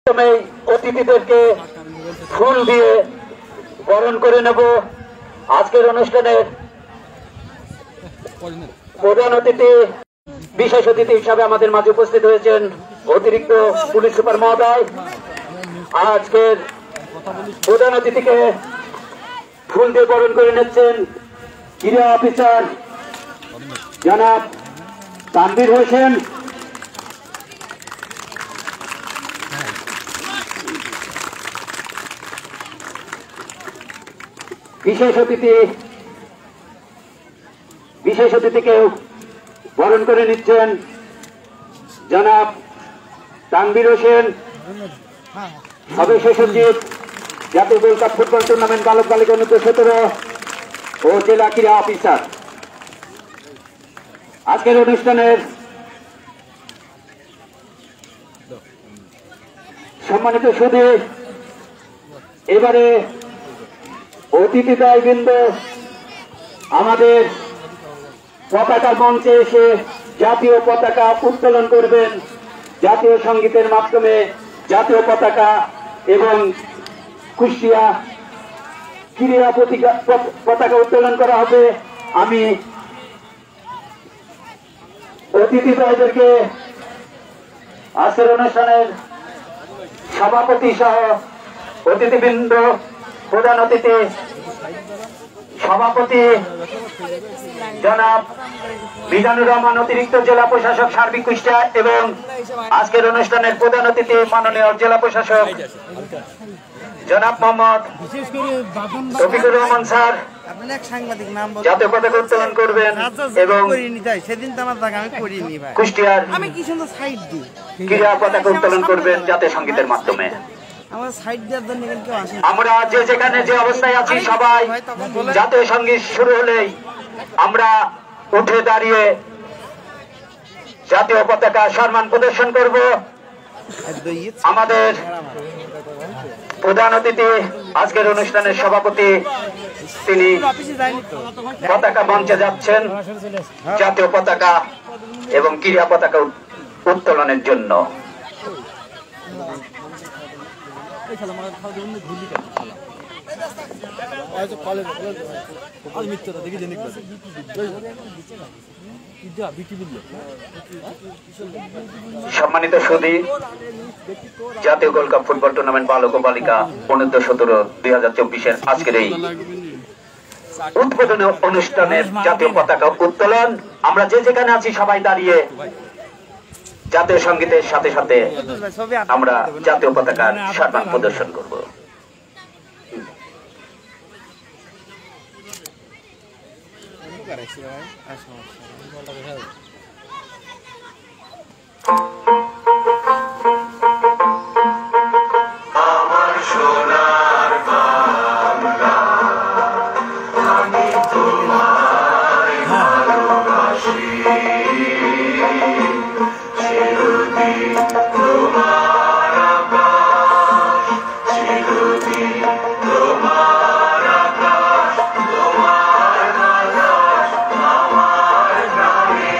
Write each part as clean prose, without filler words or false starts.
প্রথমে অতিথিদেরকে ফুল দিয়ে বরণ করে নেব। আজকের অনুষ্ঠানের প্রধান অতিথি, বিশেষ অতিথি হিসাবে আমাদের মাঝে উপস্থিত হয়েছেন অতিরিক্ত পুলিশ সুপার মহোদয়। আজকের প্রধান অতিথিকে ফুল দিয়ে বরণ করে নিচ্ছেন ক্রীড়া অফিসার জনাব তানভীর হোসেন। বিশেষ অতিথিকে বরণ করে নিচ্ছেন জনাব তানভীর হোসেন, সদস্য সচিব, জাতীয় গোল্ড কাপ ফুটবল টুর্নামেন্ট বালক বালিকা অনুর্ধ-17 ও জেলা ক্রীড়া অফিসার। আজকের অনুষ্ঠানের সম্মানিত সুধী, এবারে অতিথিদ্বয়বৃন্দ আমাদের পতাকার মঞ্চে এসে জাতীয় পতাকা উত্তোলন করবেন। জাতীয় সঙ্গীতের মাধ্যমে জাতীয় পতাকা এবং কুষ্টিয়া ক্রীড়া পতাকা উত্তোলন করা হবে। আমি অতিথিদ্বয়দেরকে আজকের অনুষ্ঠানের সভাপতি সহ অতিথিবৃন্দ, প্রধান অতিথি সভাপতি জনাব মিজানুর রহমান, অতিরিক্ত জেলা প্রশাসক সার্বিক কুষ্টিয়া, এবং আজকের অনুষ্ঠানের প্রধান অতিথি মাননীয় জেলা প্রশাসক জনাব মোহাম্মদ রফিকুর রহমান স্যার জাতীয় পতাকা উত্তোলন করবেন এবং কুষ্টিয়ার ক্রীড়া পতাকা উত্তোলন করবেন জাতীয় সঙ্গীতের মাধ্যমে। আমরা যে যেখানে যে অবস্থায় আছি সবাই জাতীয় সঙ্গীত শুরু হলেই আমরা উঠে দাঁড়িয়ে জাতীয় পতাকা সম্মান প্রদর্শন করব। আমাদের প্রধান অতিথি, আজকের অনুষ্ঠানের সভাপতি, তিনি পতাকা মঞ্চে যাচ্ছেন জাতীয় পতাকা এবং ক্রীড়া পতাকা উত্তোলনের জন্য। সম্মানিত সুধী, জাতীয় গোল্ড কাপ ফুটবল টুর্নামেন্ট বালক ও বালিকা অনুর্ধ-17 2024 আজকের এই উদ্বোধনী অনুষ্ঠানের জাতীয় পতাকা উত্তোলন। আমরা যে যেখানে আছি সবাই দাঁড়িয়ে জাতীয় সঙ্গীতের সাথে সাথে আমরা জাতীয় পতাকার সম্মান প্রদর্শন করব। আমার সোনার বাংলা, আমি তোমায় ভালোবাসি, চিরদিন তোমার আকাশ, চিরদিন তোমার আকাশ, তোমার বাতাস আমার গ্রামে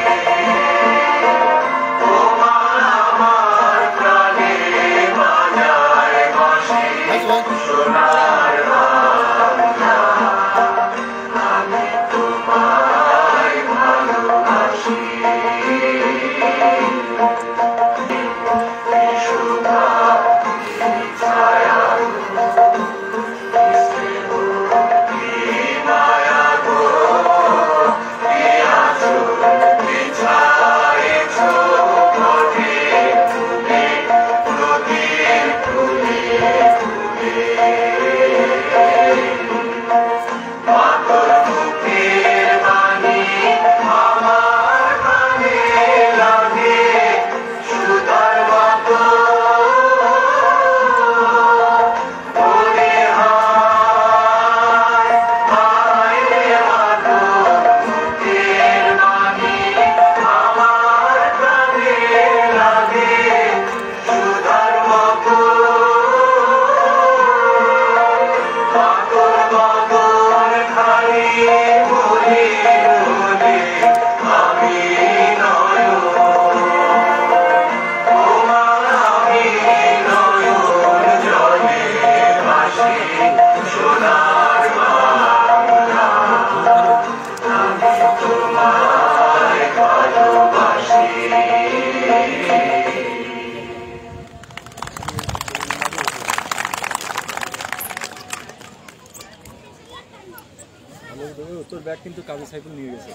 70 ব্যাগ কিন্তু কাজী সাইফুল নিয়ে গেছে।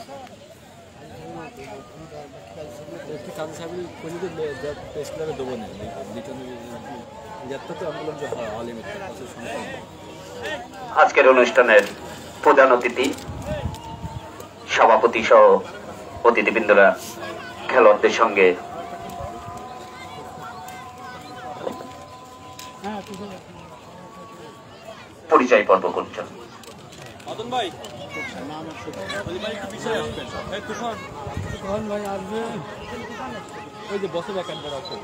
একটি কাজী সাইফুল কইলে প্রেস ক্লাবে দেবো না আজকের অনুষ্ঠানের প্রধান অতিথি সভাপতি সহ অতিথিবৃন্দরা খেলোয়াড়দের সঙ্গে পরিচয় পর্ব করছেন। ওই যে বসে ব্যাকান্ডার আছে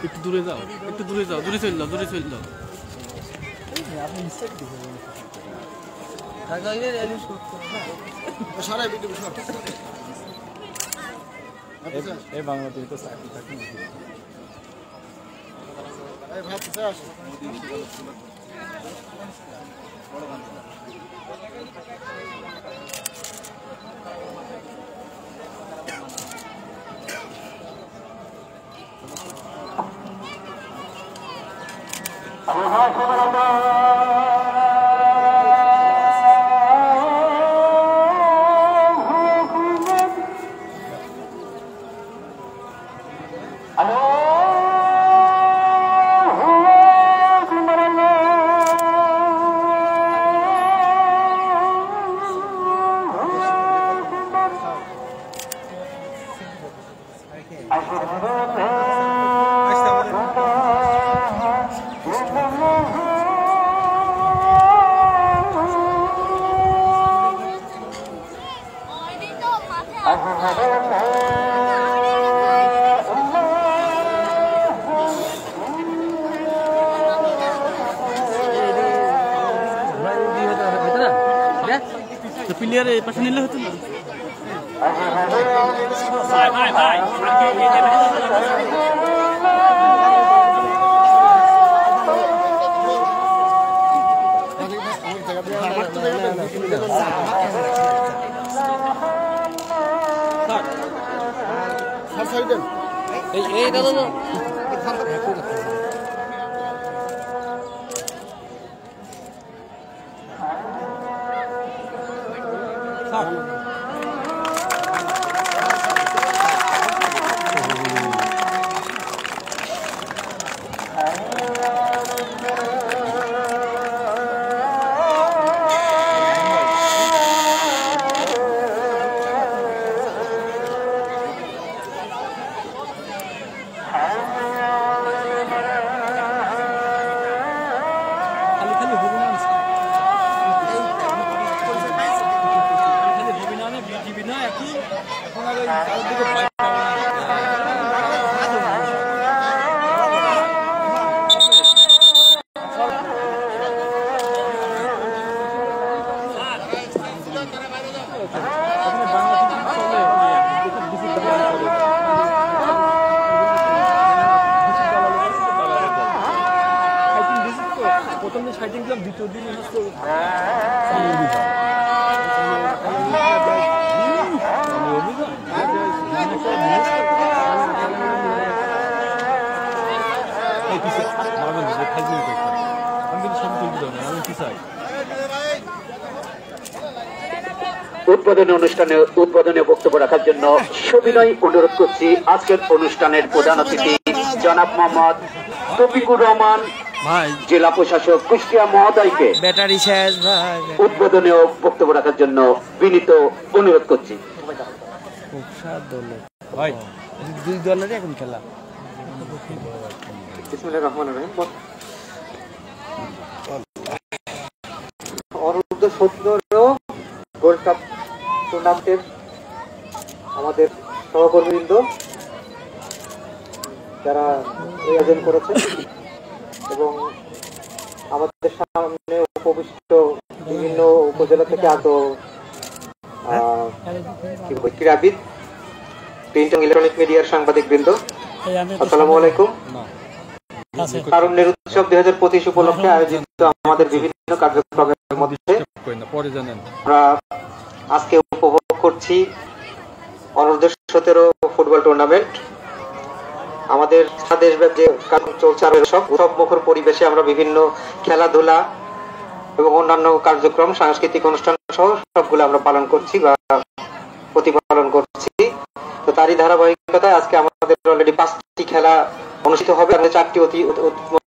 একটু দূরে যাও, একটু দূরে যাও, দূরে চল যাও, দূরে চল যাও। এই বাংলাদেশে তো চাকরি থাকি প্লেয়ার এই পাশে নিলে হতো না। এই দাদা দ্বিতীয় দিন উদ্বোধনে বক্তব্য রাখার জন্য সবিনয় অনুরোধ করছি আজকের অনুষ্ঠানের প্রধান অতিথি জনাব মোহাম্মদ তৌফিকুর রহমান জেলা প্রশাসক কুষ্টিয়া মহোদয়কে ব্যাটারি শেষ উদ্বোধনে বক্তব্য রাখার জন্য বিনীত অনুরোধ করছি। দুই দলেরই এখন খেলা। বিসমিল্লাহির রহমানির রহিম। অনূর্ধ্ব 17 গোল্ড কাপ টুর্নামেন্টের আমাদের সহকর্মীবৃন্দ যারা আয়োজন করেছেন এবং আমাদের সামনে উপবিষ্ট বিভিন্ন উপজেলা থেকে আগত ক্রীড়াবিদ, প্রিন্ট এবং ইলেকট্রনিক মিডিয়ার সাংবাদিক বৃন্দ, আসসালামু আলাইকুম। তারুণ্যের উৎসব 2025 উপলক্ষে আয়োজিত আমাদের বিভিন্ন কার্যক্রমের মধ্যে আমরা আজকে উপভোগ করছি অনূর্ধ্ব 17 ফুটবল টুর্নামেন্ট। আমাদের দেশব্যাপী যে চলছে উৎসব মুখর পরিবেশে আমরা বিভিন্ন খেলাধুলা এবং অন্যান্য কার্যক্রম, সাংস্কৃতিক অনুষ্ঠান সহ সবগুলো আমরা পালন করছি বা প্রতিপালন করছি। তো তারই ধারাবাহিকতায় আজকে আমাদের অলরেডি 5টি খেলা অনুষ্ঠিত হবে, 4টি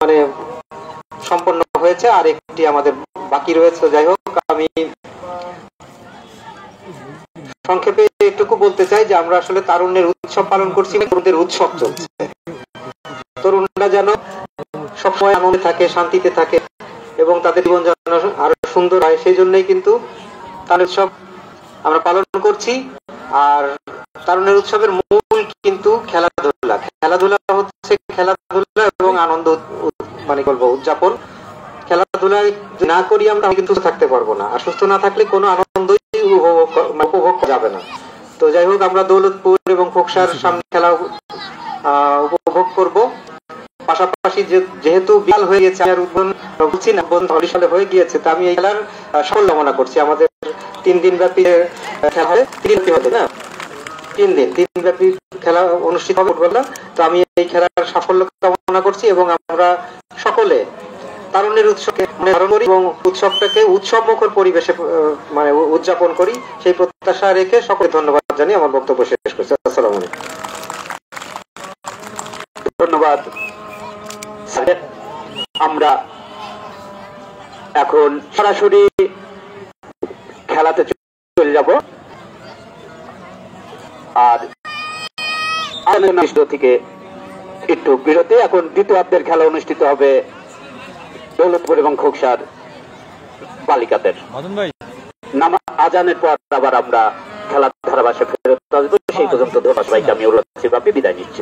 মানে সম্পন্ন হয়েছে, আর একটি আমাদের বাকি রয়েছে। যাই হোক, আমি সংক্ষেপে একটুকু বলতে চাই যে আমরা আসলে তারুণ্যের উৎসব পালন করছি, তরুণদের উৎসব চলছে। তরুণরা যেন সবসময় আনন্দে থাকে, শান্তিতে থাকে এবং তাদের জীবন যেন আরো সুন্দর হয়, সেই জন্যই কিন্তু তারুণ্যের উৎসব আমরা পালন করছি। আর তারুণ্যের উৎসবের মূল কিন্তু খেলাধুলা। খেলাধুলা হচ্ছে খেলাধুলা এবং আনন্দ, মানে বলবো উদযাপন। খেলাধুলা না করি আমরা কিন্তু থাকতে পারবো না, আর সুস্থ না থাকলে কোনো আনন্দই উপভোগ করা যাবে না। তো যাই হোক, আমরা দৌলতপুর এবং খোকসার সামনে খেলা উপভোগ করব। পাশাপাশি যেহেতু বিয়াল হয়ে গেছে, আর উদ্বোধন বলছি না, সালে হয়ে গিয়েছে, তা আমি এই খেলার সাফল্য কামনা করছি। আমাদের 3 দিন ব্যাপী খেলা হবে, 3 দিন হবে না, 3 দিন ব্যাপী খেলা অনুষ্ঠিত হবে ফুটবল। তো আমি এই খেলার সাফল্য কামনা করছি এবং আমরা সকলে তারুণ্যের উৎসবকে ধারণ করি এবং উৎসবটাকে উৎসব মুখর পরিবেশে মানে উদযাপন করি, সেই প্রত্যাশা রেখে সকলে ধন্যবাদ জানিয়ে আমার বক্তব্য শেষ করছি। আসসালামু আলাইকুম। ধন্যবাদ। আমরা এখন সরাসরি খেলাতে চলে যাব, আর থেকে একটু বিরতি। এখন দ্বিতীয়ার্ধের খেলা অনুষ্ঠিত হবে দৌলতপুর এবং খোকসার বালিকাদের। আজানের পর আবার আমরা খেলার ধারাভাষ্যে ফেরত আসবো। সেই পর্যন্ত ধন্যবাদ সবাইকে আমি উল্লাসভাবে বিদায় নিচ্ছি।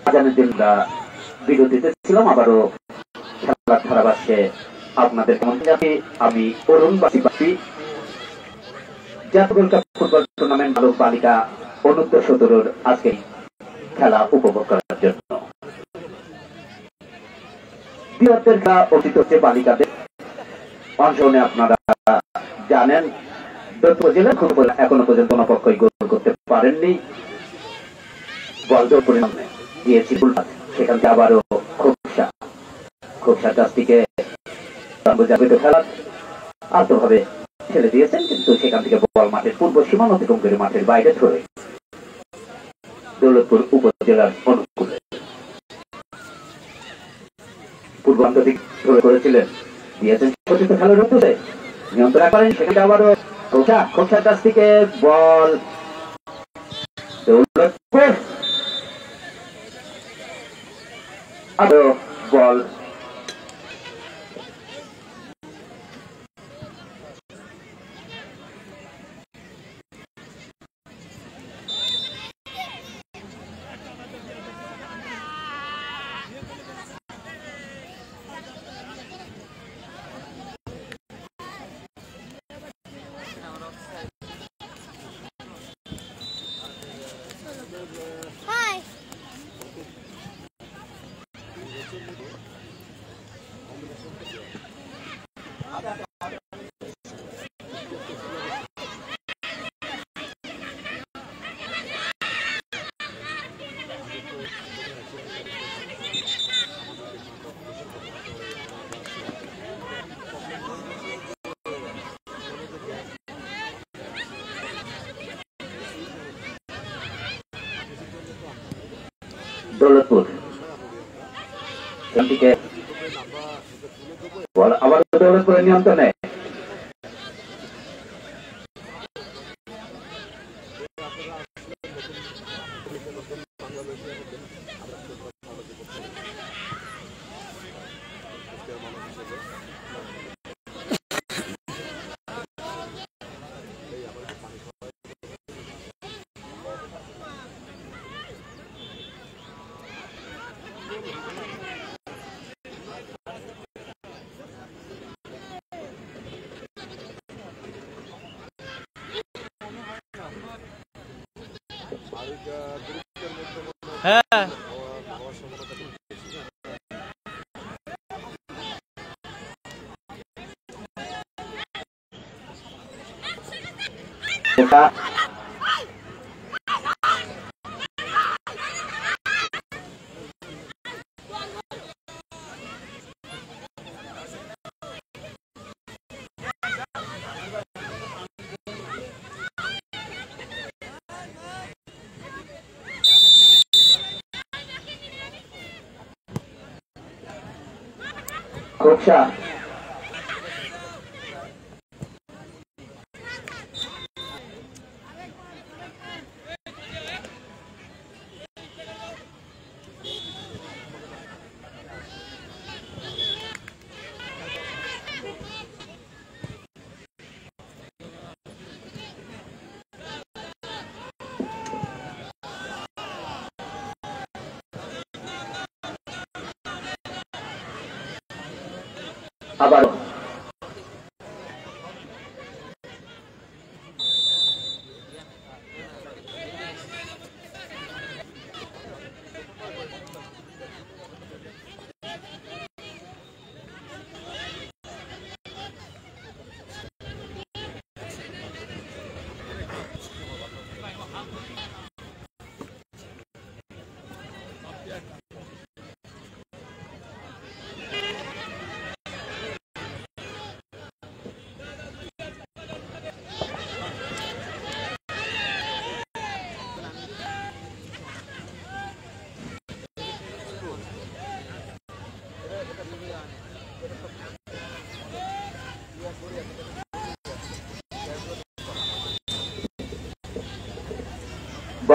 আজানের দিন বিরতিতে ছিলাম, আবারও খেলার ধারাভাষ্যে আপনাদের আমি অরুণবাসী জাতীয় গোল্ড কাপ ফুটবল টুর্নামেন্ট বালক বালিকা অনূর্ধ্ব 17 আজকে খেলা উপভোগ করার জন্য বৃহত্তর খেলা অতীত হচ্ছে বালিকাদের অংশগ্রহণে। আপনারা জানেন উপজেলার এখনো পর্যন্ত কোনো পক্ষই গোল করতে পারেননি। বল পরিমাণে দিয়েছি সেখান থেকে আবারও খোকসার কাছ থেকে খেলা আলতোভাবে ছেড়ে দিয়েছেন, কিন্তু সেখান থেকে বল মাঠের পূর্ব সীমানা অতিক্রম করে মাঠের বাইরে ধরে দৌলতপুর উপজেলার অনুকূলে পূর্বান্ত দিক ধরে করেছিলেন, দিয়েছেন সচিত খেলার উদ্দেশ্যে নিয়ন্ত্রণ করেন। সেখানে আবারও খোকসার কাছ থেকে বল দৌলতপুর আরো বল দৌলতপুর বল আবার দৌলতপুরের নিয়ন্ত্রণে। হ্যাঁ খোকসা আবার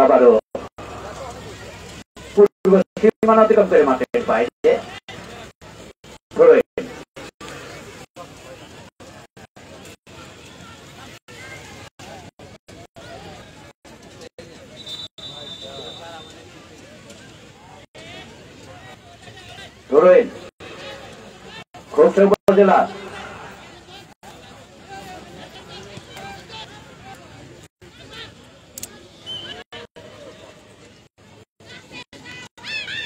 আবারও পূর্ব সীমানা অতিক্রম করে মাঠের বাইরে খোকসা উপজেলা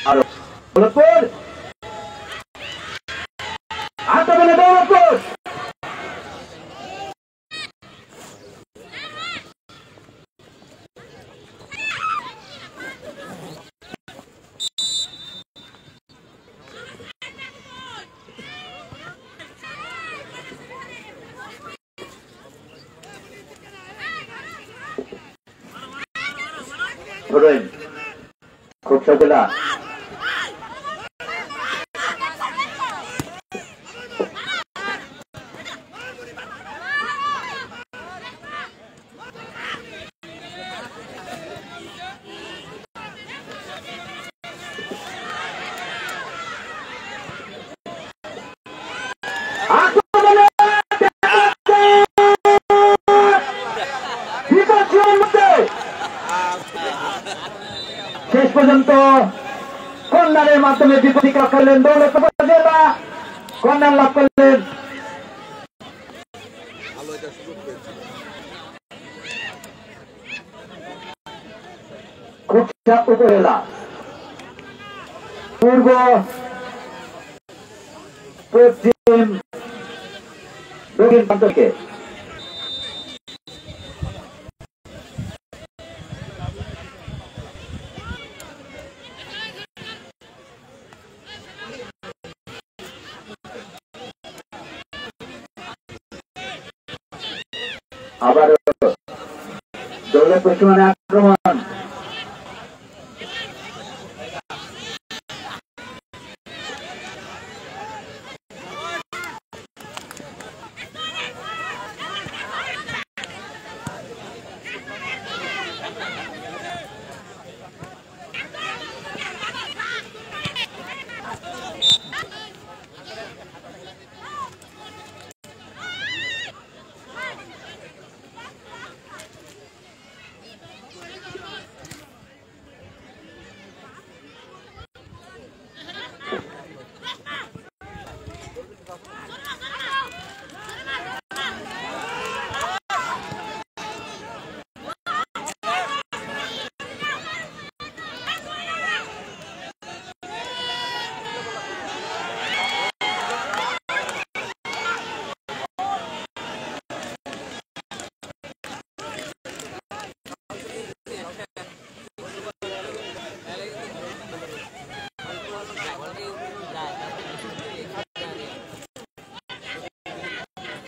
আরো দৌলতপুর আত্মবলে দৌলতপুর খোকসা জেলা শেষ পর্যন্ত কর্নারের মাধ্যমে বিপত্তি করলেন দৌলতপুর জেলা, কর্নার লাভ করলেন খোকসা উপজেলা। পূর্ব পশ্চিম দক্ষিণ প্রান্তকে আবার দৌলতপুর সীমানে আক্রমণ